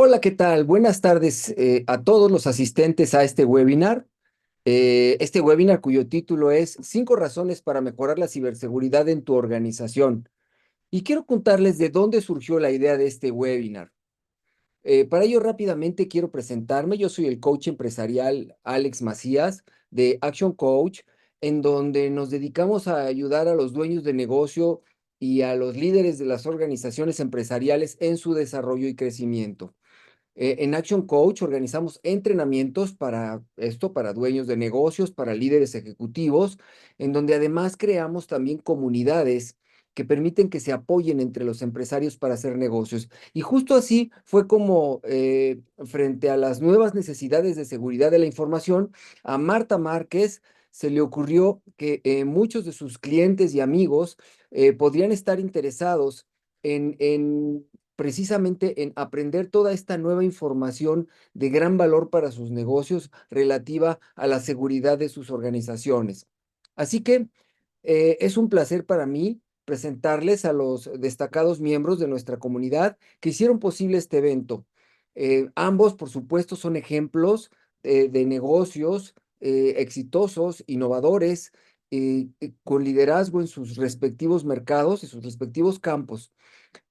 Hola, ¿qué tal? Buenas tardes a todos los asistentes a este webinar. Este webinar cuyo título es 5 razones para mejorar la ciberseguridad en tu organización. Y quiero contarles de dónde surgió la idea de este webinar. Para ello, rápidamente quiero presentarme. Yo soy el coach empresarial Alex Macías de Action Coach, en donde nos dedicamos a ayudar a los dueños de negocio y a los líderes de las organizaciones empresariales en su desarrollo y crecimiento. En Action Coach organizamos entrenamientos para esto, para dueños de negocios, para líderes ejecutivos, en donde además creamos también comunidades que permiten que se apoyen entre los empresarios para hacer negocios. Y justo así fue como, frente a las nuevas necesidades de seguridad de la información, a Marta Márquez se le ocurrió que muchos de sus clientes y amigos podrían estar interesados en precisamente en aprender toda esta nueva información de gran valor para sus negocios relativa a la seguridad de sus organizaciones. Así que es un placer para mí presentarles a los destacados miembros de nuestra comunidad que hicieron posible este evento. Ambos, por supuesto, son ejemplos de negocios exitosos, innovadores, con liderazgo en sus respectivos mercados y sus respectivos campos.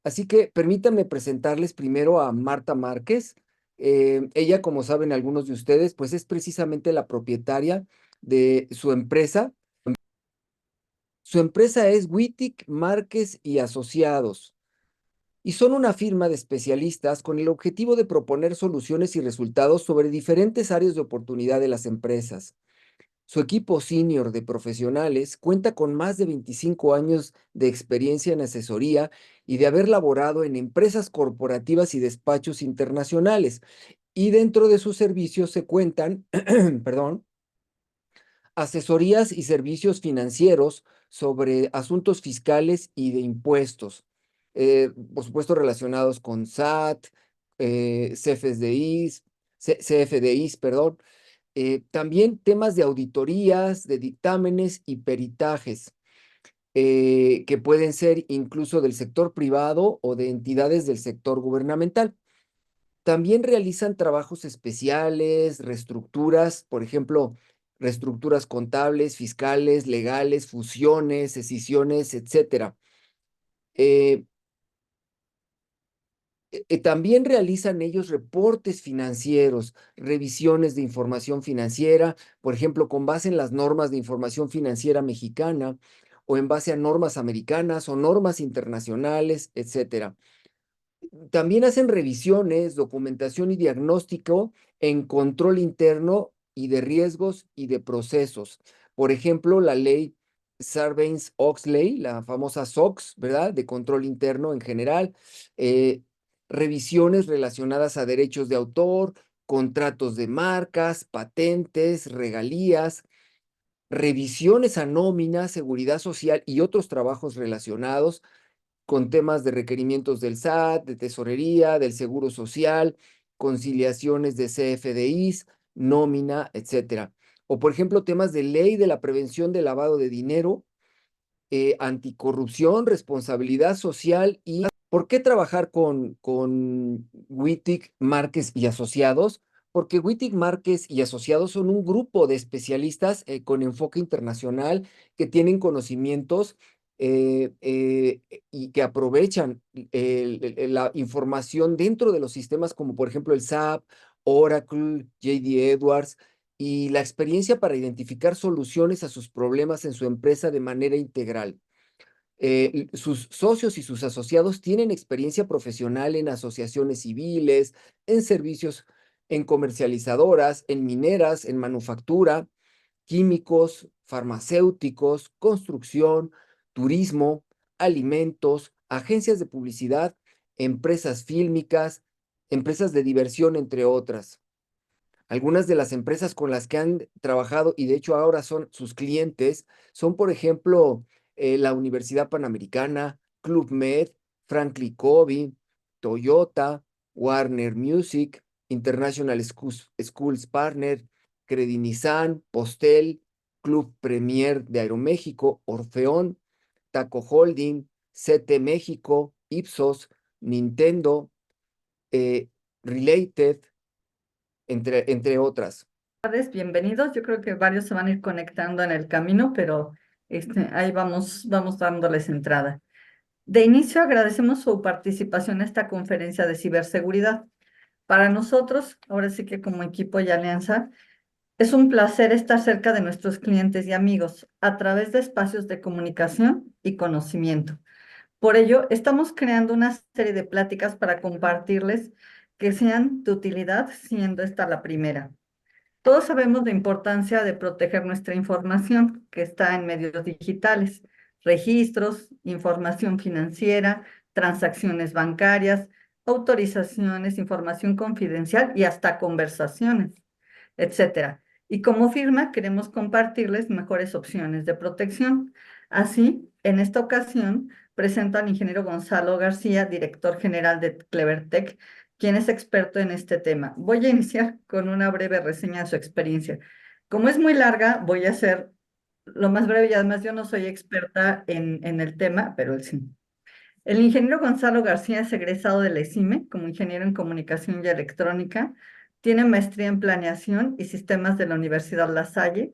Así que permítanme presentarles primero a Marta Márquez. Ella, como saben algunos de ustedes, pues es precisamente la propietaria de su empresa. Su empresa es Wittig, Márquez y Asociados y son una firma de especialistas con el objetivo de proponer soluciones y resultados sobre diferentes áreas de oportunidad de las empresas. Su equipo senior de profesionales cuenta con más de 25 años de experiencia en asesoría y de haber laborado en empresas corporativas y despachos internacionales. Y dentro de sus servicios se cuentan, perdón, asesorías y servicios financieros sobre asuntos fiscales y de impuestos, por supuesto relacionados con SAT, CFDIs, CFDIs, perdón, también temas de auditorías, de dictámenes y peritajes, que pueden ser incluso del sector privado o de entidades del sector gubernamental. También realizan trabajos especiales, reestructuras, por ejemplo, reestructuras contables, fiscales, legales, fusiones, escisiones, etcétera. Eh, También realizan ellos reportes financieros, revisiones de información financiera, por ejemplo, con base en las normas de información financiera mexicana o en base a normas americanas o normas internacionales, etcétera. También hacen revisiones, documentación y diagnóstico en control interno y de riesgos y de procesos. Por ejemplo, la ley Sarbanes-Oxley, la famosa SOX, ¿verdad? De control interno en general, eh, revisiones relacionadas a derechos de autor, contratos de marcas, patentes, regalías, revisiones a nómina, seguridad social y otros trabajos relacionados con temas de requerimientos del SAT, de tesorería, del Seguro Social, conciliaciones de CFDIs, nómina, etcétera. O, por ejemplo, temas de ley de la prevención del lavado de dinero, anticorrupción, responsabilidad social y ¿por qué trabajar con Wittig, Márquez y Asociados? Porque Wittig, Márquez y Asociados son un grupo de especialistas con enfoque internacional que tienen conocimientos y que aprovechan la información dentro de los sistemas como por ejemplo el SAP, Oracle, JD Edwards, y la experiencia para identificar soluciones a sus problemas en su empresa de manera integral. Sus socios y sus asociados tienen experiencia profesional en asociaciones civiles, en servicios, en comercializadoras, en mineras, en manufactura, químicos, farmacéuticos, construcción, turismo, alimentos, agencias de publicidad, empresas fílmicas, empresas de diversión, entre otras. Algunas de las empresas con las que han trabajado y de hecho ahora son sus clientes son, por ejemplo, la Universidad Panamericana, Club Med, Franklin Covey, Toyota, Warner Music, International Schools Partner, Credinizan, Postel, Club Premier de Aeroméxico, Orfeón, Taco Holding, CT México, Ipsos, Nintendo, Related, entre otras. Tardes, bienvenidos. Yo creo que varios se van a ir conectando en el camino, pero ahí vamos dándoles entrada. De inicio, agradecemos su participación en esta conferencia de ciberseguridad. Para nosotros, ahora sí que como equipo y alianza, es un placer estar cerca de nuestros clientes y amigos a través de espacios de comunicación y conocimiento. Por ello, estamos creando una serie de pláticas para compartirles que sean de utilidad, siendo esta la primera. Todos sabemos la importancia de proteger nuestra información que está en medios digitales, registros, información financiera, transacciones bancarias, autorizaciones, información confidencial y hasta conversaciones, etcétera. Y como firma queremos compartirles mejores opciones de protección. Así, en esta ocasión, presento al ingeniero Gonzalo García, director general de Clevertech, quien es experto en este tema. Voy a iniciar con una breve reseña de su experiencia. Como es muy larga, voy a hacer lo más breve y además yo no soy experta en el tema, pero él sí. El ingeniero Gonzalo García es egresado de la ESIME como ingeniero en comunicación y electrónica. Tiene maestría en planeación y sistemas de la Universidad La Salle.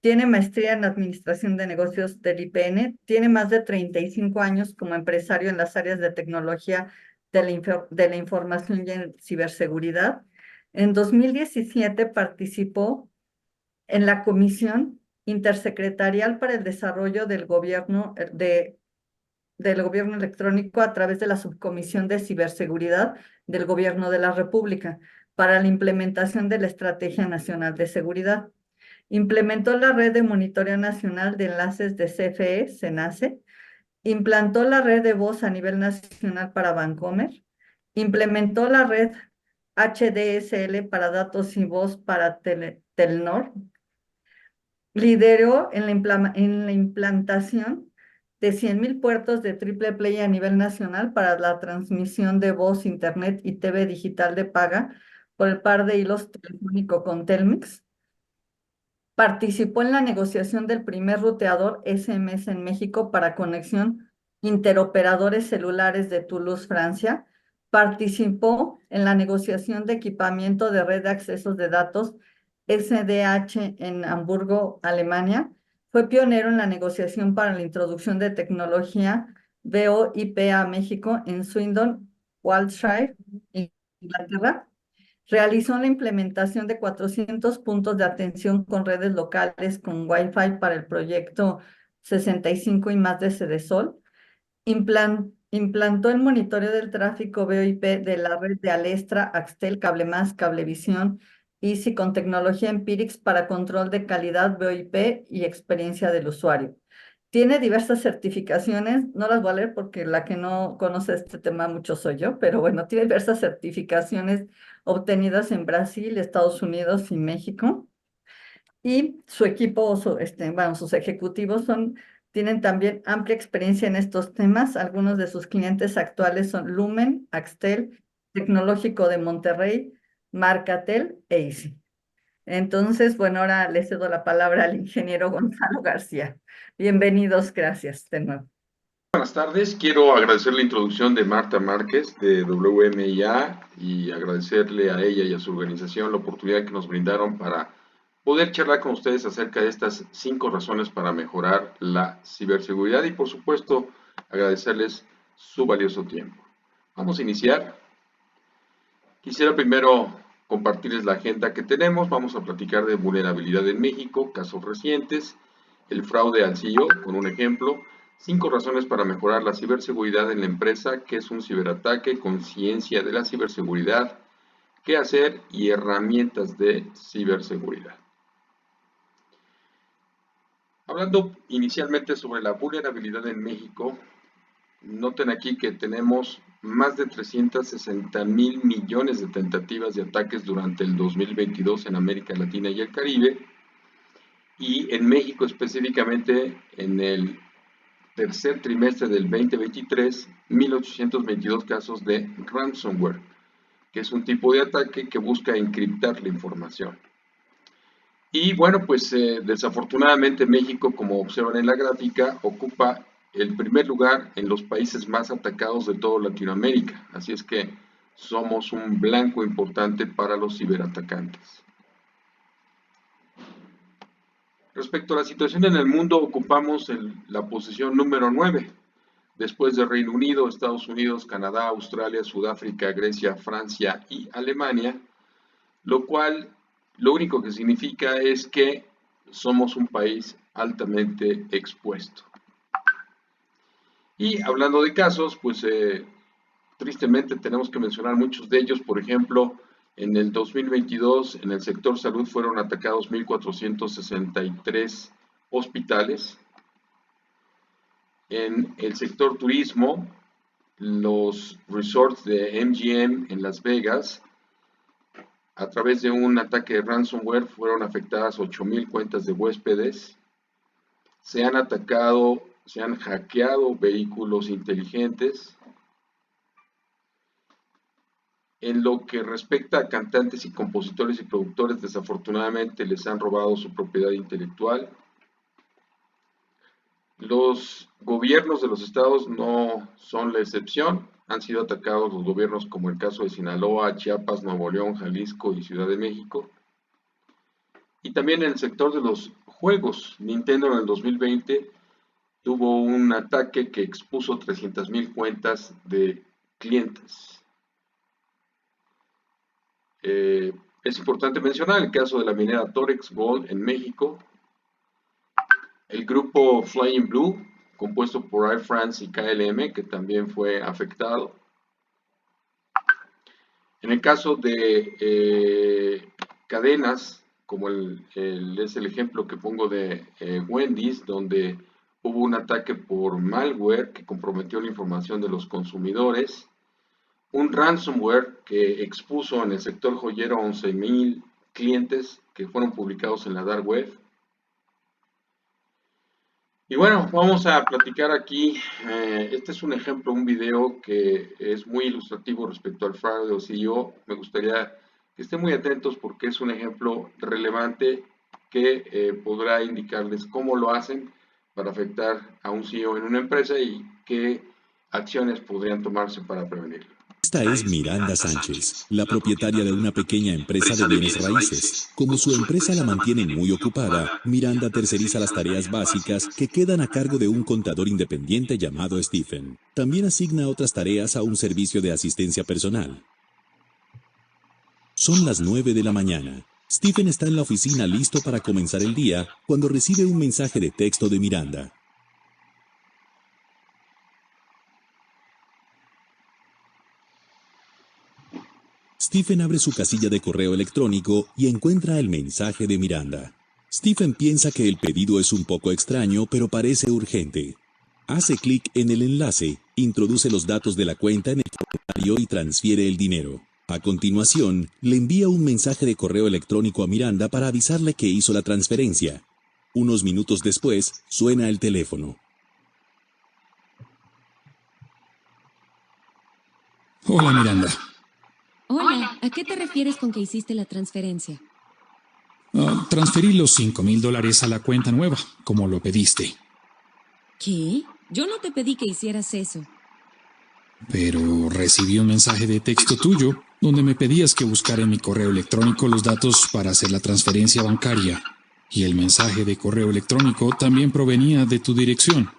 Tiene maestría en administración de negocios del IPN. Tiene más de 35 años como empresario en las áreas de tecnología de la información y en ciberseguridad. En 2017 participó en la Comisión Intersecretarial para el Desarrollo del gobierno electrónico a través de la Subcomisión de Ciberseguridad del Gobierno de la República para la implementación de la Estrategia Nacional de Seguridad. Implementó la red de monitoreo nacional de enlaces de CFE, CENACE. Implantó la red de voz a nivel nacional para Bancomer. Implementó la red HDSL para datos y voz para Telnor. Lideró en la implantación de 100.000 puertos de triple play a nivel nacional para la transmisión de voz, internet y TV digital de paga por el par de hilos telefónico con Telmex. Participó en la negociación del primer ruteador SMS en México para conexión interoperadores celulares de Toulouse, Francia. Participó en la negociación de equipamiento de red de accesos de datos SDH en Hamburgo, Alemania. Fue pionero en la negociación para la introducción de tecnología VoIP a México en Swindon, Wiltshire, Inglaterra. Realizó la implementación de 400 puntos de atención con redes locales con Wi-Fi para el proyecto 65 y más de Cedesol. Implantó el monitoreo del tráfico VoIP de la red de Alestra, Axtel, Cablemás, Cablevisión, Easy con tecnología Empirix para control de calidad VoIP y experiencia del usuario. Tiene diversas certificaciones, no las voy a leer porque la que no conoce este tema mucho soy yo, pero bueno, tiene diversas certificaciones obtenidas en Brasil, Estados Unidos y México. Y su equipo, bueno, sus ejecutivos tienen también amplia experiencia en estos temas. Algunos de sus clientes actuales son Lumen, Axtel, Tecnológico de Monterrey, Marcatel e Easy. Entonces, bueno, ahora le cedo la palabra al ingeniero Gonzalo García. Bienvenidos, gracias de nuevo. Buenas tardes, quiero agradecer la introducción de Marta Márquez de WMIA y agradecerle a ella y a su organización la oportunidad que nos brindaron para poder charlar con ustedes acerca de estas 5 razones para mejorar la ciberseguridad y por supuesto agradecerles su valioso tiempo. Vamos a iniciar. Quisiera primero compartirles la agenda que tenemos. Vamos a platicar de vulnerabilidad en México, casos recientes, el fraude al CEO con un ejemplo, 5 razones para mejorar la ciberseguridad en la empresa, qué es un ciberataque, conciencia de la ciberseguridad, qué hacer y herramientas de ciberseguridad. Hablando inicialmente sobre la vulnerabilidad en México, noten aquí que tenemos más de 360,000 millones de tentativas de ataques durante el 2022 en América Latina y el Caribe, y en México específicamente en el tercer trimestre del 2023, 1,822 casos de ransomware, que es un tipo de ataque que busca encriptar la información. Y bueno, pues desafortunadamente México, como observan en la gráfica, ocupa el primer lugar en los países más atacados de toda Latinoamérica. Así es que somos un blanco importante para los ciberatacantes. Respecto a la situación en el mundo, ocupamos la posición número 9, después de Reino Unido, Estados Unidos, Canadá, Australia, Sudáfrica, Grecia, Francia y Alemania, lo cual lo único que significa es que somos un país altamente expuesto. Y hablando de casos, pues tristemente tenemos que mencionar muchos de ellos. Por ejemplo, en el 2022 en el sector salud fueron atacados 1,463 hospitales. En el sector turismo, los resorts de MGM en Las Vegas, a través de un ataque de ransomware, fueron afectadas 8,000 cuentas de huéspedes. Se han hackeado vehículos inteligentes. En lo que respecta a cantantes y compositores y productores, desafortunadamente les han robado su propiedad intelectual. Los gobiernos de los estados no son la excepción. Han sido atacados los gobiernos como el caso de Sinaloa, Chiapas, Nuevo León, Jalisco y Ciudad de México. Y también en el sector de los juegos, Nintendo en el 2020 tuvo un ataque que expuso 300,000 cuentas de clientes. Es importante mencionar el caso de la minera Torex Gold en México, el grupo Flying Blue, compuesto por Air France y KLM, que también fue afectado. En el caso de cadenas, como es el ejemplo que pongo de Wendy's, donde hubo un ataque por malware que comprometió la información de los consumidores, un ransomware que expuso en el sector joyero 11,000 clientes que fueron publicados en la dark web. Y bueno, vamos a platicar aquí. Este es un ejemplo, un video que es muy ilustrativo respecto al fraude o CEO. Me gustaría que estén muy atentos porque es un ejemplo relevante que podrá indicarles cómo lo hacen para afectar a un CEO en una empresa y qué acciones podrían tomarse para prevenirlo. Esta es Miranda Sánchez, la propietaria de una pequeña empresa de bienes raíces. Como su empresa la mantiene muy ocupada, Miranda terceriza las tareas básicas que quedan a cargo de un contador independiente llamado Stephen. También asigna otras tareas a un servicio de asistencia personal. Son las 9 de la mañana. Stephen está en la oficina listo para comenzar el día cuando recibe un mensaje de texto de Miranda. Stephen abre su casilla de correo electrónico y encuentra el mensaje de Miranda. Stephen piensa que el pedido es un poco extraño, pero parece urgente. Hace clic en el enlace, introduce los datos de la cuenta en el formulario y transfiere el dinero. A continuación, le envía un mensaje de correo electrónico a Miranda para avisarle que hizo la transferencia. Unos minutos después, suena el teléfono. Hola, Miranda. Hola, ¿a qué te refieres con que hiciste la transferencia? Transferí los $5,000 a la cuenta nueva, como lo pediste. ¿Qué? Yo no te pedí que hicieras eso. Pero recibí un mensaje de texto tuyo, donde me pedías que buscara en mi correo electrónico los datos para hacer la transferencia bancaria. Y el mensaje de correo electrónico también provenía de tu dirección.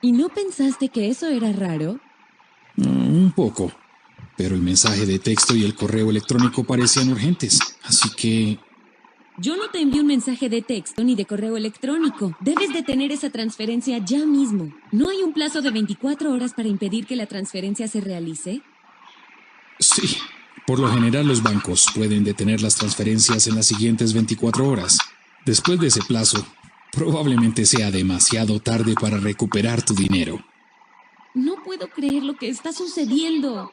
¿Y no pensaste que eso era raro? Un poco. Pero el mensaje de texto y el correo electrónico parecían urgentes, así que... Yo no te envié un mensaje de texto ni de correo electrónico. Debes de tener esa transferencia ya mismo. ¿No hay un plazo de 24 horas para impedir que la transferencia se realice? Sí, por lo general los bancos pueden detener las transferencias en las siguientes 24 horas. Después de ese plazo, probablemente sea demasiado tarde para recuperar tu dinero. No puedo creer lo que está sucediendo.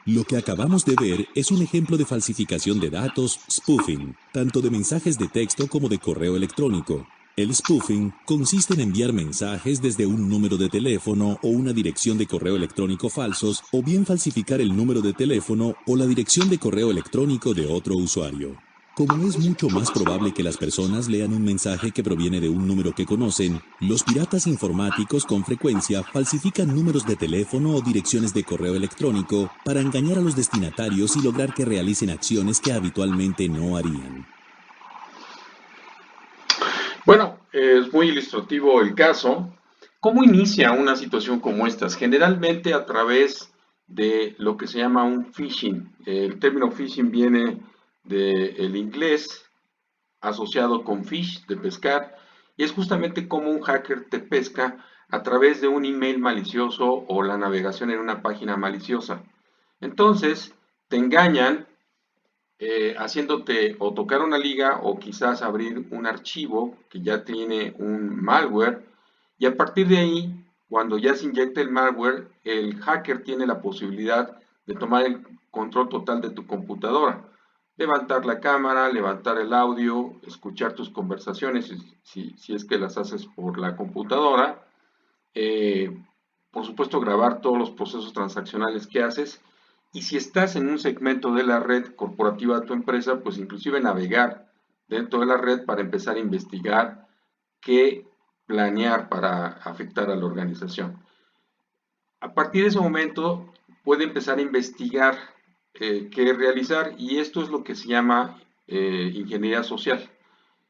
Lo que acabamos de ver es un ejemplo de falsificación de datos, spoofing, tanto de mensajes de texto como de correo electrónico. El spoofing consiste en enviar mensajes desde un número de teléfono o una dirección de correo electrónico falsos, o bien falsificar el número de teléfono o la dirección de correo electrónico de otro usuario. Como es mucho más probable que las personas lean un mensaje que proviene de un número que conocen, los piratas informáticos con frecuencia falsifican números de teléfono o direcciones de correo electrónico para engañar a los destinatarios y lograr que realicen acciones que habitualmente no harían. Bueno, es muy ilustrativo el caso. ¿Cómo inicia una situación como estas? Generalmente a través de lo que se llama un phishing. El término phishing viene del inglés asociado con fish, de pescar, y es justamente como un hacker te pesca a través de un email malicioso o la navegación en una página maliciosa. Entonces, te engañan haciéndote o tocar una liga o quizás abrir un archivo que ya tiene un malware, y a partir de ahí, cuando ya se inyecta el malware, el hacker tiene la posibilidad de tomar el control total de tu computadora, levantar la cámara, levantar el audio, escuchar tus conversaciones si es que las haces por la computadora, eh, por supuesto grabar todos los procesos transaccionales que haces, y si estás en un segmento de la red corporativa de tu empresa, pues inclusive navegar dentro de la red para empezar a investigar qué planear para afectar a la organización. A partir de ese momento puede empezar a investigar qué realizar, y esto es lo que se llama ingeniería social.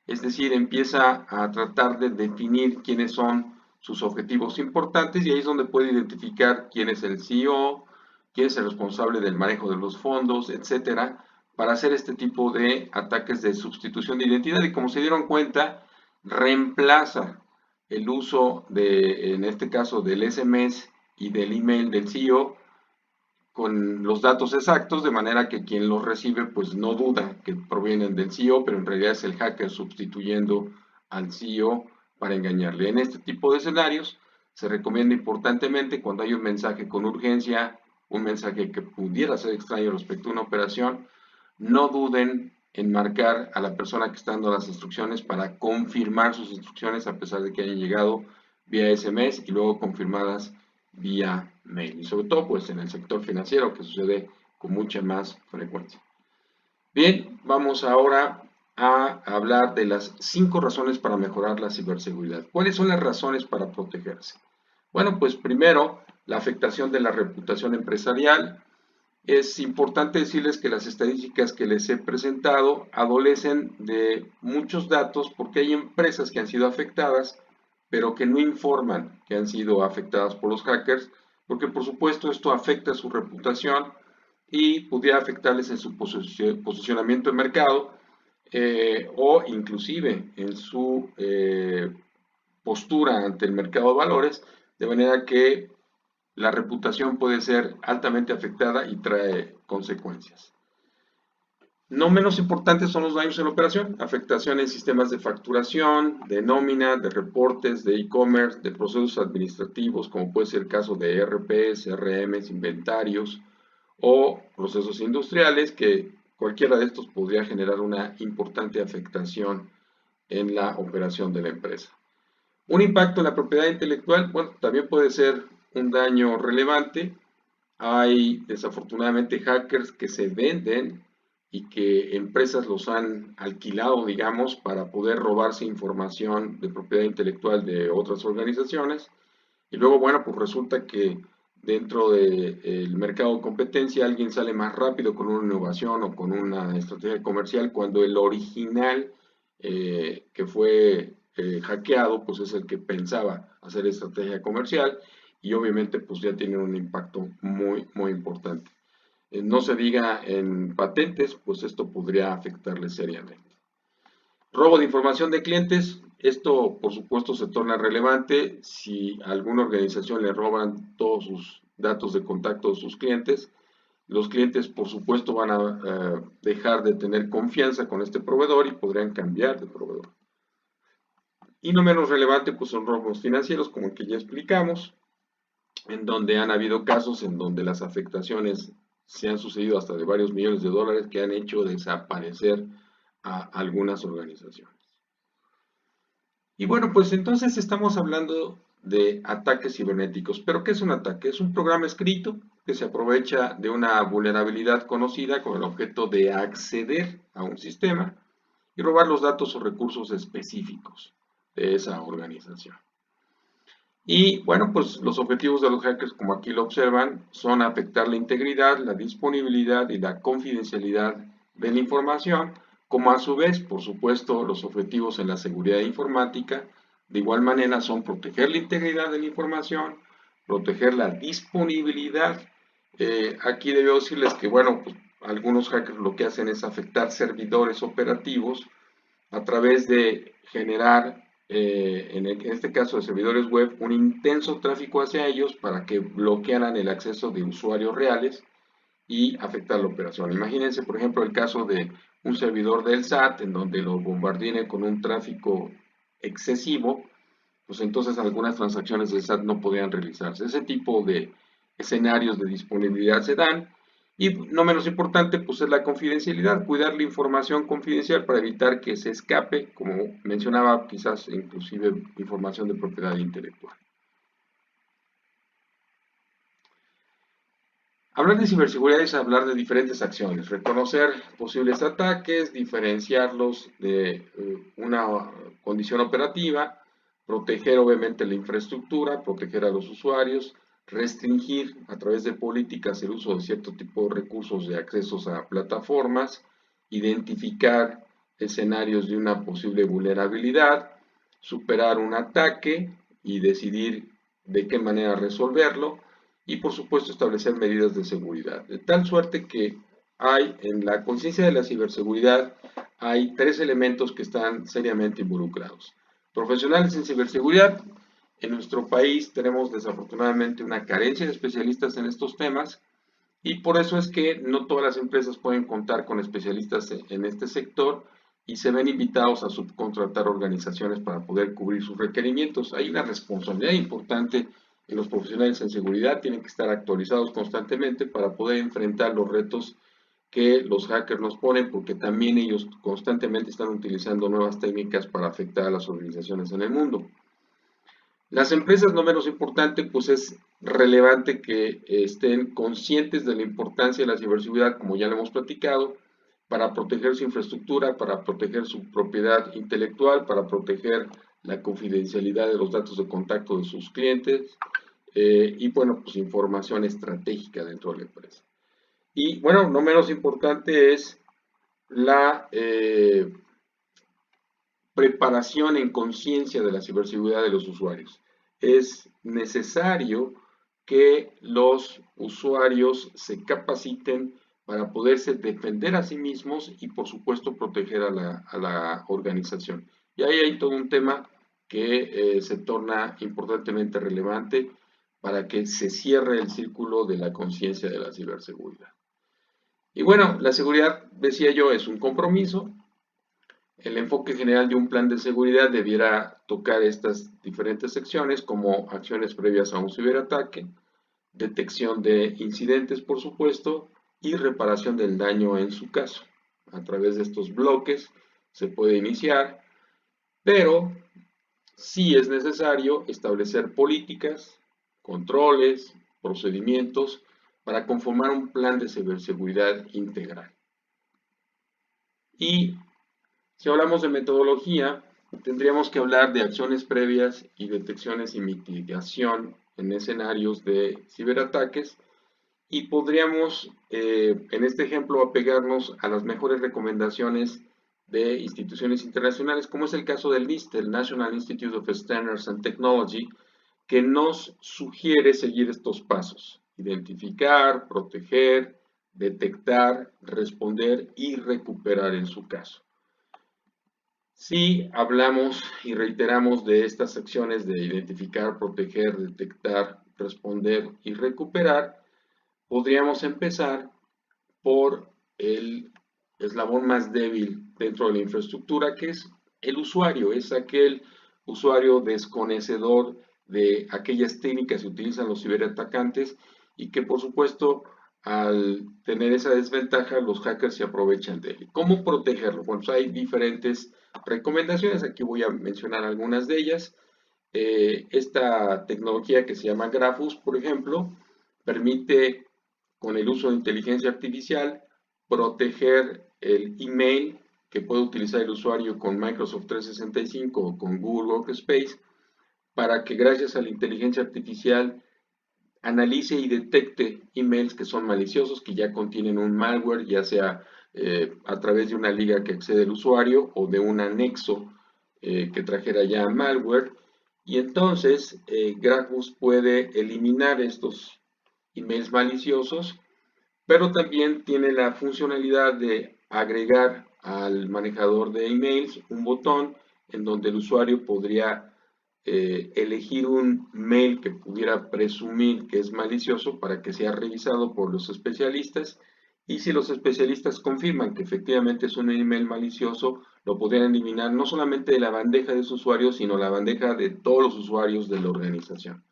Es decir, empieza a tratar de definir quiénes son sus objetivos importantes, y ahí es donde puede identificar quién es el CEO, quién es el responsable del manejo de los fondos, etcétera, para hacer este tipo de ataques de sustitución de identidad. Y como se dieron cuenta, reemplaza el uso de, en este caso, del SMS y del email del CEO con los datos exactos, de manera que quien los recibe pues no duda que provienen del CEO, pero en realidad es el hacker sustituyendo al CEO para engañarle. En este tipo de escenarios se recomienda importantemente, cuando hay un mensaje con urgencia, un mensaje que pudiera ser extraño respecto a una operación, no duden en marcar a la persona que está dando las instrucciones para confirmar sus instrucciones, a pesar de que hayan llegado vía SMS y luego confirmadas vía mail, y sobre todo pues en el sector financiero, que sucede con mucha más frecuencia. Bien, vamos ahora a hablar de las 5 razones para mejorar la ciberseguridad. ¿Cuáles son las razones para protegerse? Bueno, pues primero, la afectación de la reputación empresarial. Es importante decirles que las estadísticas que les he presentado adolecen de muchos datos, porque hay empresas que han sido afectadas, pero que no informan que han sido afectadas por los hackers, porque por supuesto esto afecta su reputación y pudiera afectarles en su posicionamiento en mercado, o inclusive en su postura ante el mercado de valores, de manera que la reputación puede ser altamente afectada y trae consecuencias. No menos importantes son los daños en la operación, afectación en sistemas de facturación, de nómina, de reportes, de e-commerce, de procesos administrativos, como puede ser el caso de ERPs, CRMs, inventarios o procesos industriales, que cualquiera de estos podría generar una importante afectación en la operación de la empresa. Un impacto en la propiedad intelectual, bueno, también puede ser un daño relevante. Hay desafortunadamente hackers que se venden y que empresas los han alquilado, digamos, para poder robarse información de propiedad intelectual de otras organizaciones. Y luego, bueno, pues resulta que dentro del mercado de competencia alguien sale más rápido con una innovación o con una estrategia comercial, cuando el original que fue hackeado, pues es el que pensaba hacer estrategia comercial, y obviamente pues ya tiene un impacto muy importante. No se diga en patentes, pues esto podría afectarle seriamente. Robo de información de clientes. Esto por supuesto se torna relevante si a alguna organización le roban todos sus datos de contacto de sus clientes. Los clientes por supuesto van a dejar de tener confianza con este proveedor y podrían cambiar de proveedor. Y no menos relevante pues son robos financieros, como el que ya explicamos, en donde han habido casos en donde las afectaciones se han sucedido hasta de varios millones de dólares, que han hecho desaparecer a algunas organizaciones. Y bueno, pues entonces estamos hablando de ataques cibernéticos. ¿Pero qué es un ataque? Es un programa escrito que se aprovecha de una vulnerabilidad conocida con el objeto de acceder a un sistema y robar los datos o recursos específicos de esa organización. Y bueno, pues los objetivos de los hackers, como aquí lo observan, son afectar la integridad, la disponibilidad y la confidencialidad de la información, como a su vez, por supuesto, los objetivos en la seguridad informática, de igual manera son proteger la integridad de la información, proteger la disponibilidad. Aquí debo decirles que, bueno, pues algunos hackers lo que hacen es afectar servidores operativos a través de generar, en este caso de servidores web, un intenso tráfico hacia ellos para que bloquearan el acceso de usuarios reales y afectar la operación. Imagínense, por ejemplo, el caso de un servidor del SAT en donde lo bombardeen con un tráfico excesivo, pues entonces algunas transacciones del SAT no podían realizarse. Ese tipo de escenarios de disponibilidad se dan. Y no menos importante, pues es la confidencialidad, cuidar la información confidencial para evitar que se escape, como mencionaba, quizás inclusive información de propiedad intelectual. Hablar de ciberseguridad es hablar de diferentes acciones, reconocer posibles ataques, diferenciarlos de una condición operativa, proteger obviamente la infraestructura, proteger a los usuarios, restringir a través de políticas el uso de cierto tipo de recursos de accesos a plataformas, identificar escenarios de una posible vulnerabilidad, superar un ataque y decidir de qué manera resolverlo, y por supuesto establecer medidas de seguridad, de tal suerte que hay en la conciencia de la ciberseguridad hay tres elementos que están seriamente involucrados. Profesionales en ciberseguridad. En nuestro país tenemos desafortunadamente una carencia de especialistas en estos temas y por eso es que no todas las empresas pueden contar con especialistas en este sector y se ven invitados a subcontratar organizaciones para poder cubrir sus requerimientos. Hay una responsabilidad importante en los profesionales en seguridad, tienen que estar actualizados constantemente para poder enfrentar los retos que los hackers nos ponen, porque también ellos constantemente están utilizando nuevas técnicas para afectar a las organizaciones en el mundo. Las empresas, no menos importante, pues es relevante que estén conscientes de la importancia de la ciberseguridad, como ya lo hemos platicado, para proteger su infraestructura, para proteger su propiedad intelectual, para proteger la confidencialidad de los datos de contacto de sus clientes y, bueno, pues información estratégica dentro de la empresa. Y, bueno, no menos importante es la preparación en conciencia de la ciberseguridad de los usuarios. Es necesario que los usuarios se capaciten para poderse defender a sí mismos y por supuesto proteger a la organización. Y ahí hay todo un tema que se torna importantemente relevante para que se cierre el círculo de la conciencia de la ciberseguridad. Y bueno, la seguridad, decía yo, es un compromiso. El enfoque general de un plan de seguridad debiera tocar estas diferentes secciones como acciones previas a un ciberataque, detección de incidentes, por supuesto, y reparación del daño en su caso. A través de estos bloques se puede iniciar, pero sí es necesario establecer políticas, controles, procedimientos para conformar un plan de ciberseguridad integral. Y si hablamos de metodología, tendríamos que hablar de acciones previas y detecciones y mitigación en escenarios de ciberataques y podríamos, en este ejemplo, apegarnos a las mejores recomendaciones de instituciones internacionales, como es el caso del NIST, el National Institute of Standards and Technology, que nos sugiere seguir estos pasos: identificar, proteger, detectar, responder y recuperar en su caso. Si hablamos y reiteramos de estas acciones de identificar, proteger, detectar, responder y recuperar, podríamos empezar por el eslabón más débil dentro de la infraestructura, que es el usuario, es aquel usuario desconocedor de aquellas técnicas que utilizan los ciberatacantes y que por supuesto al tener esa desventaja los hackers se aprovechan de él. ¿Cómo protegerlo? Bueno, pues hay diferentes recomendaciones, aquí voy a mencionar algunas de ellas. Esta tecnología que se llama Graphus, por ejemplo, permite con el uso de inteligencia artificial proteger el email que puede utilizar el usuario con Microsoft 365 o con Google Workspace para que gracias a la inteligencia artificial analice y detecte emails que son maliciosos, que ya contienen un malware, ya sea a través de una liga que accede el usuario o de un anexo que trajera ya malware. Y entonces GrabBoost puede eliminar estos emails maliciosos, pero también tiene la funcionalidad de agregar al manejador de emails un botón en donde el usuario podría elegir un mail que pudiera presumir que es malicioso para que sea revisado por los especialistas, y si los especialistas confirman que efectivamente es un email malicioso, lo podrían eliminar no solamente de la bandeja de su usuario, sino la bandeja de todos los usuarios de la organización.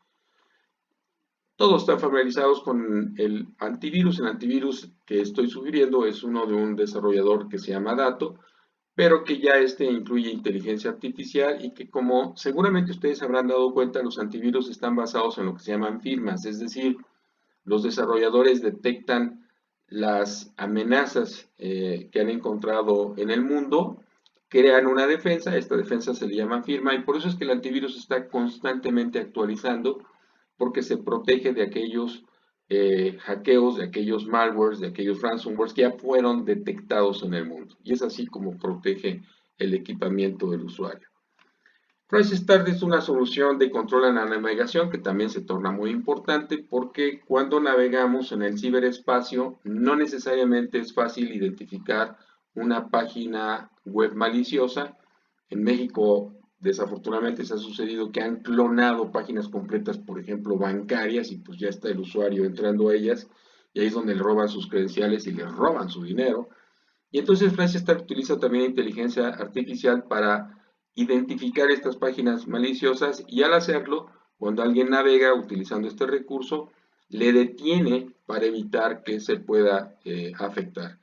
Todos están familiarizados con el antivirus. El antivirus que estoy sugiriendo es uno de un desarrollador que se llama Datto, pero que ya incluye inteligencia artificial y que, como seguramente ustedes habrán dado cuenta, los antivirus están basados en lo que se llaman firmas, es decir, los desarrolladores detectan las amenazas que han encontrado en el mundo, crean una defensa, esta defensa se le llama firma, y por eso es que el antivirus está constantemente actualizando, porque se protege de aquellos hackeos, de aquellos malwares, de aquellos ransomwares que ya fueron detectados en el mundo. Y es así como protege el equipamiento del usuario. FreeStart es una solución de control en la navegación que también se torna muy importante, porque cuando navegamos en el ciberespacio no necesariamente es fácil identificar una página web maliciosa. En México, desafortunadamente, se ha sucedido que han clonado páginas completas, por ejemplo, bancarias, y pues ya está el usuario entrando a ellas, y ahí es donde le roban sus credenciales y le roban su dinero. Y entonces FreeStart utiliza también inteligencia artificial para identificar estas páginas maliciosas, y al hacerlo, cuando alguien navega utilizando este recurso, le detiene para evitar que se pueda afectar.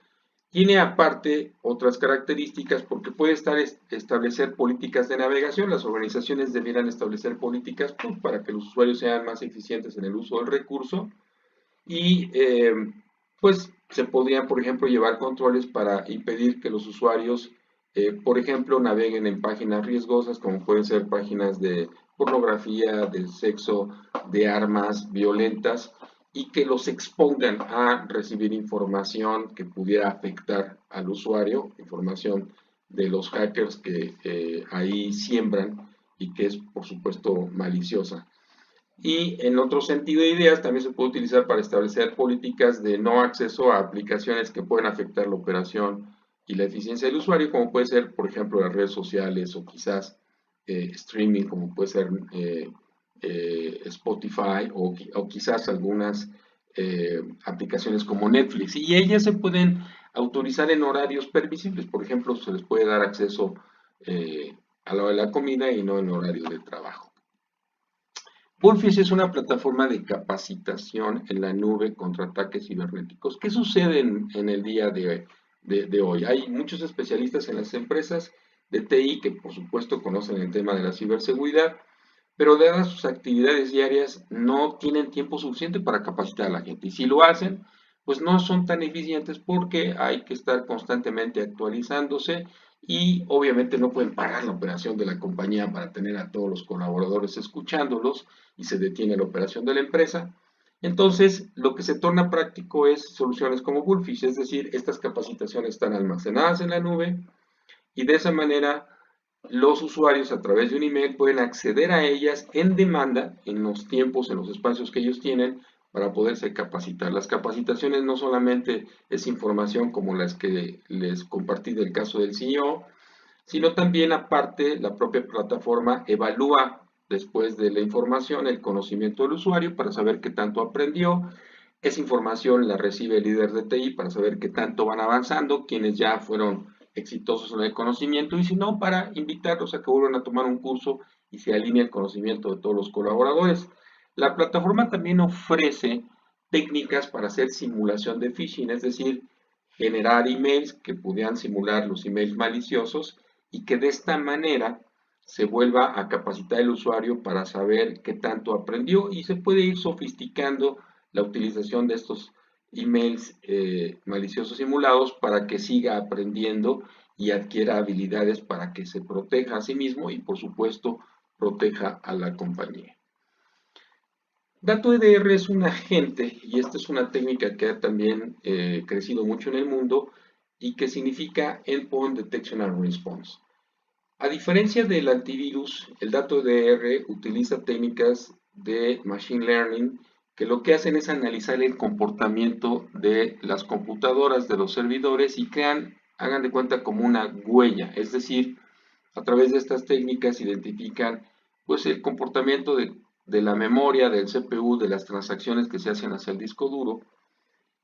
Tiene aparte otras características porque puede establecer políticas de navegación. Las organizaciones debieran establecer políticas para que los usuarios sean más eficientes en el uso del recurso, y pues se podrían, por ejemplo, llevar controles para impedir que los usuarios, por ejemplo, naveguen en páginas riesgosas, como pueden ser páginas de pornografía, de sexo, de armas violentas, y que los expongan a recibir información que pudiera afectar al usuario, información de los hackers que ahí siembran y que es, por supuesto, maliciosa. Y en otro sentido de ideas, también se puede utilizar para establecer políticas de no acceso a aplicaciones que pueden afectar la operación y la eficiencia del usuario, como puede ser, por ejemplo, las redes sociales, o quizás streaming, como puede ser Spotify, o quizás algunas aplicaciones como Netflix. Y ellas se pueden autorizar en horarios permisibles. Por ejemplo, se les puede dar acceso a la hora de la comida y no en horario de trabajo. Bullfish es una plataforma de capacitación en la nube contra ataques cibernéticos. ¿Qué sucede en el día de hoy? Hay muchos especialistas en las empresas de TI que, por supuesto, conocen el tema de la ciberseguridad, pero dadas sus actividades diarias no tienen tiempo suficiente para capacitar a la gente. Y si lo hacen, pues no son tan eficientes porque hay que estar constantemente actualizándose, y obviamente no pueden parar la operación de la compañía para tener a todos los colaboradores escuchándolos, y se detiene la operación de la empresa. Entonces, lo que se torna práctico es soluciones como Bullfish, es decir, estas capacitaciones están almacenadas en la nube, y de esa manera los usuarios, a través de un email, pueden acceder a ellas en demanda, en los tiempos, en los espacios que ellos tienen, para poderse capacitar. Las capacitaciones no solamente es información como las que les compartí del caso del CEO, sino también, aparte, la propia plataforma evalúa después de la información el conocimiento del usuario para saber qué tanto aprendió. Esa información la recibe el líder de TI para saber qué tanto van avanzando, quienes ya fueron exitosos en el conocimiento, y si no, para invitarlos a que vuelvan a tomar un curso y se alinee el conocimiento de todos los colaboradores. La plataforma también ofrece técnicas para hacer simulación de phishing, es decir, generar emails que pudieran simular los emails maliciosos, y que de esta manera se vuelva a capacitar el usuario para saber qué tanto aprendió, y se puede ir sofisticando la utilización de estos emails maliciosos simulados para que siga aprendiendo y adquiera habilidades para que se proteja a sí mismo y, por supuesto, proteja a la compañía. Dato EDR es un agente, y esta es una técnica que ha también crecido mucho en el mundo, y que significa Endpoint Detection and Response. A diferencia del antivirus, el dato EDR utiliza técnicas de Machine Learning que lo que hacen es analizar el comportamiento de las computadoras, de los servidores, y crean, hagan de cuenta, como una huella. Es decir, a través de estas técnicas identifican pues el comportamiento de la memoria, del CPU, de las transacciones que se hacen hacia el disco duro,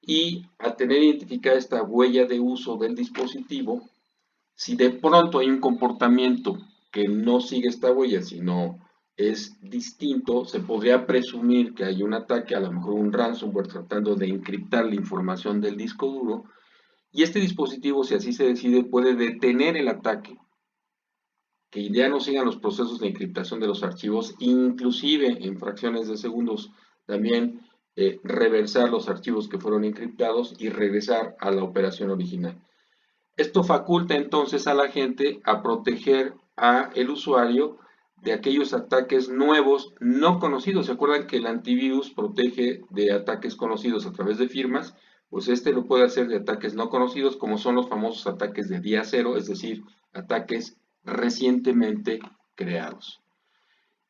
y al tener identificada esta huella de uso del dispositivo, si de pronto hay un comportamiento que no sigue esta huella, sino es distinto, se podría presumir que hay un ataque, a lo mejor un ransomware tratando de encriptar la información del disco duro, y este dispositivo, si así se decide, puede detener el ataque, que ya no sigan los procesos de encriptación de los archivos, inclusive en fracciones de segundos también reversar los archivos que fueron encriptados y regresar a la operación original. Esto faculta entonces a la gente a proteger a el usuario de aquellos ataques nuevos no conocidos. ¿Se acuerdan que el antivirus protege de ataques conocidos a través de firmas? Pues este lo puede hacer de ataques no conocidos, como son los famosos ataques de día cero, es decir, ataques recientemente creados.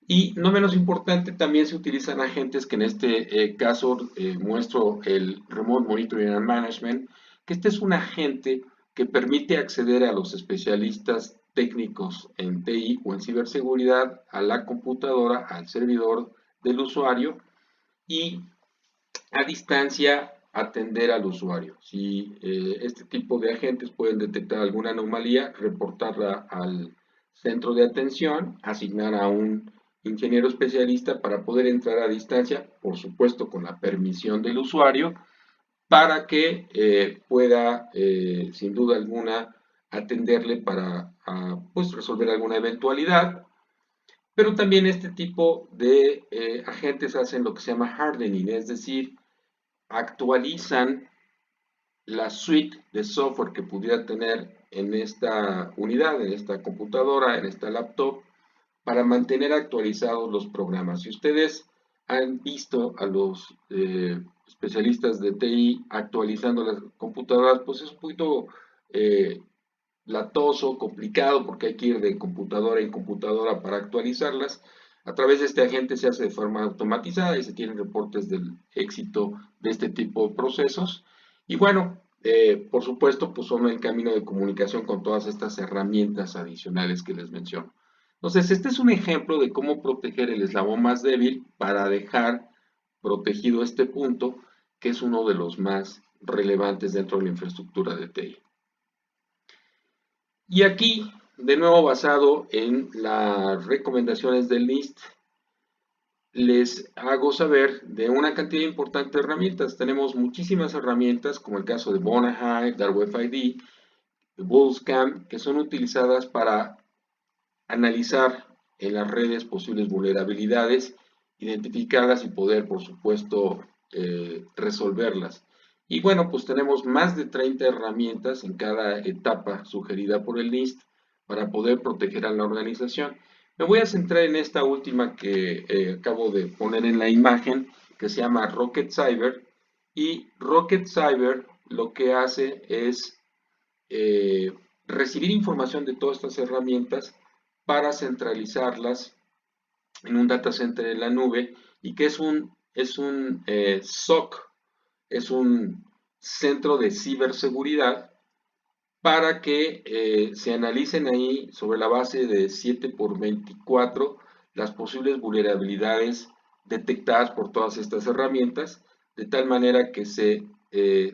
Y no menos importante, también se utilizan agentes que en este caso muestro el Remote Monitoring and Management, que este es un agente que permite acceder a los especialistas técnicos en TI o en ciberseguridad, a la computadora, al servidor del usuario, y a distancia atender al usuario. Si este tipo de agentes pueden detectar alguna anomalía, reportarla al centro de atención, asignar a un ingeniero especialista para poder entrar a distancia, por supuesto con la permisión del usuario, para que pueda, sin duda alguna, atenderle para pues resolver alguna eventualidad. Pero también este tipo de agentes hacen lo que se llama hardening, es decir, actualizan la suite de software que pudiera tener en esta unidad, en esta computadora, en esta laptop, para mantener actualizados los programas. Si ustedes han visto a los especialistas de TI actualizando las computadoras, pues es un poquito latoso, complicado, porque hay que ir de computadora en computadora para actualizarlas. A través de este agente se hace de forma automatizada y se tienen reportes del éxito de este tipo de procesos. Y bueno, por supuesto, pues son el camino de comunicación con todas estas herramientas adicionales que les menciono. Entonces, este es un ejemplo de cómo proteger el eslabón más débil para dejar protegido este punto, que es uno de los más relevantes dentro de la infraestructura de TI. Y aquí, de nuevo basado en las recomendaciones del NIST, les hago saber de una cantidad importante de herramientas. Tenemos muchísimas herramientas, como el caso de Bonahive, DarkWebID, Bullscam, que son utilizadas para analizar en las redes posibles vulnerabilidades, identificarlas y poder, por supuesto, resolverlas. Y bueno, pues tenemos más de 30 herramientas en cada etapa sugerida por el NIST para poder proteger a la organización. Me voy a centrar en esta última que acabo de poner en la imagen, que se llama Rocket Cyber. Y Rocket Cyber lo que hace es recibir información de todas estas herramientas para centralizarlas en un data center en la nube, y que es un SOC, es un centro de ciberseguridad, para que se analicen ahí sobre la base de 7x24 las posibles vulnerabilidades detectadas por todas estas herramientas, de tal manera que se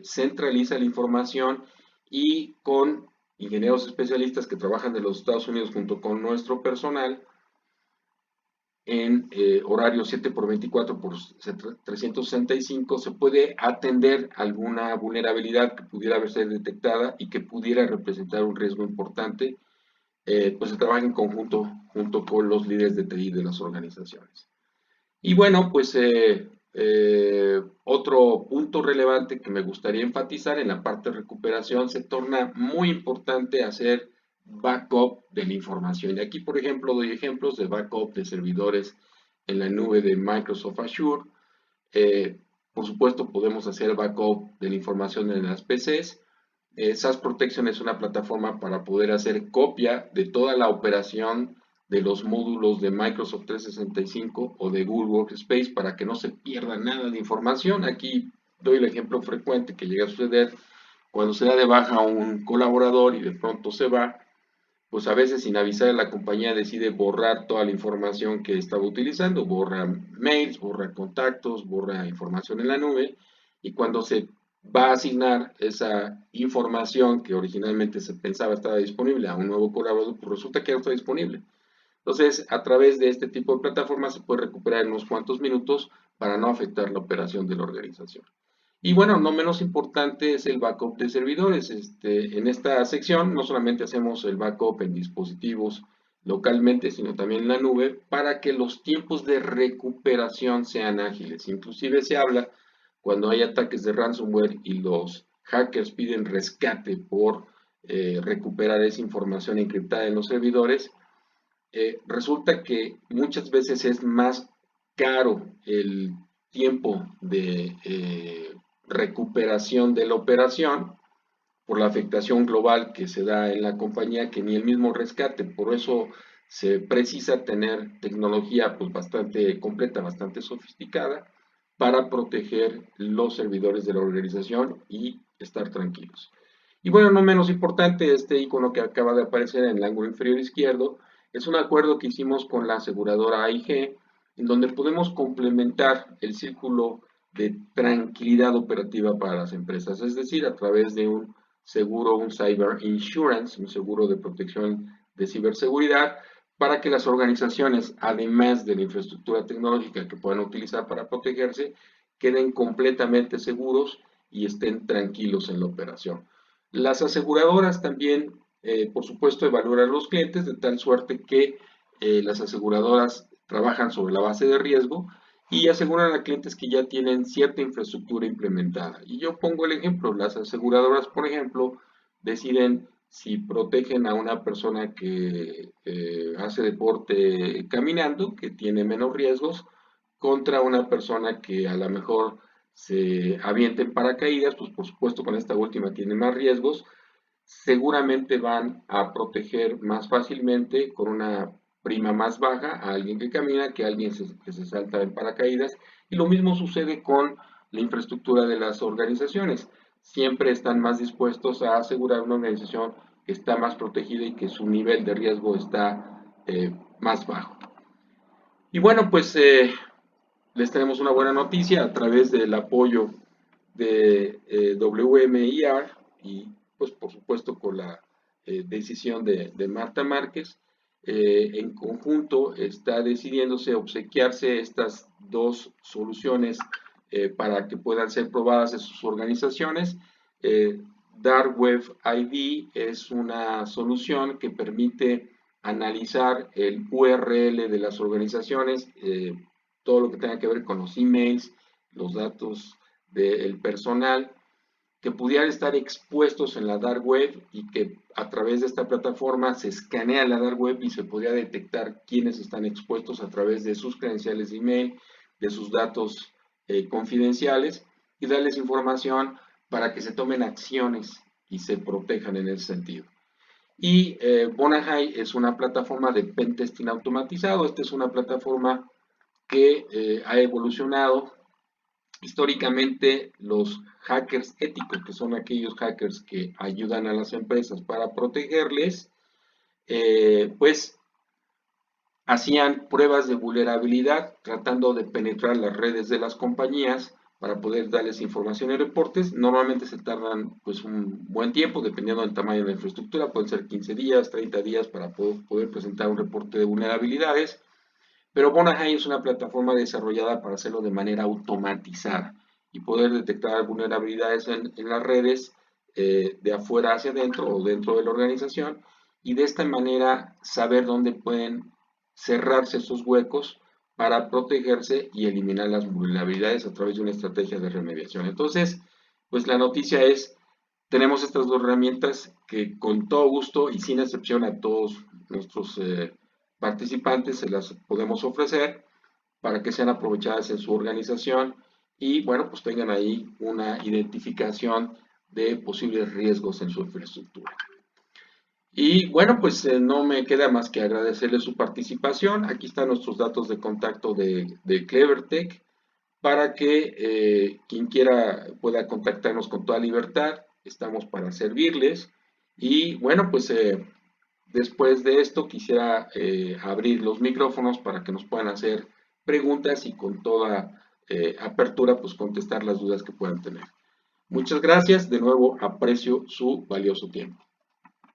centraliza la información, y con ingenieros especialistas que trabajan de los Estados Unidos junto con nuestro personal en horario 7x24 por 365 se puede atender alguna vulnerabilidad que pudiera haber sido detectada y que pudiera representar un riesgo importante. Pues se trabaja en conjunto junto con los líderes de TI de las organizaciones. Y bueno, pues Otro punto relevante que me gustaría enfatizar en la parte de recuperación, se torna muy importante hacer backup de la información. Y aquí, por ejemplo, doy ejemplos de backup de servidores en la nube de Microsoft Azure. Por supuesto, podemos hacer backup de la información en las PCs. SaaS Protection es una plataforma para poder hacer copia de toda la operación de los módulos de Microsoft 365 o de Google Workspace para que no se pierda nada de información. Aquí doy el ejemplo frecuente que llega a suceder cuando se da de baja un colaborador y de pronto se va, pues a veces sin avisar a la compañía decide borrar toda la información que estaba utilizando, borra mails, borra contactos, borra información en la nube, y cuando se va a asignar esa información que originalmente se pensaba estaba disponible a un nuevo colaborador, pues resulta que ya no está disponible. Entonces, a través de este tipo de plataformas se puede recuperar en unos cuantos minutos para no afectar la operación de la organización. Y bueno, no menos importante es el backup de servidores. En esta sección no solamente hacemos el backup en dispositivos localmente, sino también en la nube para que los tiempos de recuperación sean ágiles. Inclusive se habla cuando hay ataques de ransomware y los hackers piden rescate por recuperar esa información encriptada en los servidores. Resulta que muchas veces es más caro el tiempo de recuperación de la operación por la afectación global que se da en la compañía que ni el mismo rescate. Por eso se precisa tener tecnología pues bastante completa, bastante sofisticada para proteger los servidores de la organización y estar tranquilos. Y bueno, no menos importante, este icono que acaba de aparecer en el ángulo inferior izquierdo es un acuerdo que hicimos con la aseguradora AIG, en donde podemos complementar el círculo de tranquilidad operativa para las empresas, es decir, a través de un seguro, un cyber insurance, un seguro de protección de ciberseguridad, para que las organizaciones, además de la infraestructura tecnológica que puedan utilizar para protegerse, queden completamente seguros y estén tranquilos en la operación. Las aseguradoras también, por supuesto, evalúan a los clientes de tal suerte que las aseguradoras trabajan sobre la base de riesgo y aseguran a clientes que ya tienen cierta infraestructura implementada. Y yo pongo el ejemplo, las aseguradoras, por ejemplo, deciden si protegen a una persona que hace deporte caminando, que tiene menos riesgos, contra una persona que a lo mejor se avienta en paracaídas, pues por supuesto con esta última tiene más riesgos, seguramente van a proteger más fácilmente con una prima más baja a alguien que camina que a alguien que se salta en paracaídas. Y lo mismo sucede con la infraestructura de las organizaciones. Siempre están más dispuestos a asegurar una organización que está más protegida y que su nivel de riesgo está más bajo. Y bueno, pues les tenemos una buena noticia a través del apoyo de WMIR y pues por supuesto con la decisión de Marta Márquez. En conjunto está decidiéndose obsequiarse estas dos soluciones para que puedan ser probadas en sus organizaciones. Dark Web ID es una solución que permite analizar el URL de las organizaciones, todo lo que tenga que ver con los emails, los datos del personal, que pudieran estar expuestos en la dark web y que a través de esta plataforma se escanea la dark web y se podría detectar quiénes están expuestos a través de sus credenciales de email, de sus datos confidenciales y darles información para que se tomen acciones y se protejan en ese sentido. Y Bonahai es una plataforma de pentesting automatizado. Esta es una plataforma que ha evolucionado. Históricamente, los hackers éticos, que son aquellos hackers que ayudan a las empresas para protegerles, pues hacían pruebas de vulnerabilidad tratando de penetrar las redes de las compañías para poder darles información y reportes. Normalmente se tardan pues un buen tiempo, dependiendo del tamaño de la infraestructura, pueden ser 15 días, 30 días para poder presentar un reporte de vulnerabilidades. Pero Bonahai es una plataforma desarrollada para hacerlo de manera automatizada y poder detectar vulnerabilidades en las redes de afuera hacia adentro o dentro de la organización y de esta manera saber dónde pueden cerrarse esos huecos para protegerse y eliminar las vulnerabilidades a través de una estrategia de remediación. Entonces, pues la noticia es, tenemos estas dos herramientas que con todo gusto y sin excepción a todos nuestros participantes se las podemos ofrecer para que sean aprovechadas en su organización y bueno, pues tengan ahí una identificación de posibles riesgos en su infraestructura. Y bueno, pues no me queda más que agradecerle su participación. Aquí están nuestros datos de contacto de Clevertech para que quien quiera pueda contactarnos con toda libertad. Estamos para servirles. Y bueno, pues después de esto quisiera abrir los micrófonos para que nos puedan hacer preguntas y con toda apertura pues contestar las dudas que puedan tener. Muchas gracias. De nuevo aprecio su valioso tiempo.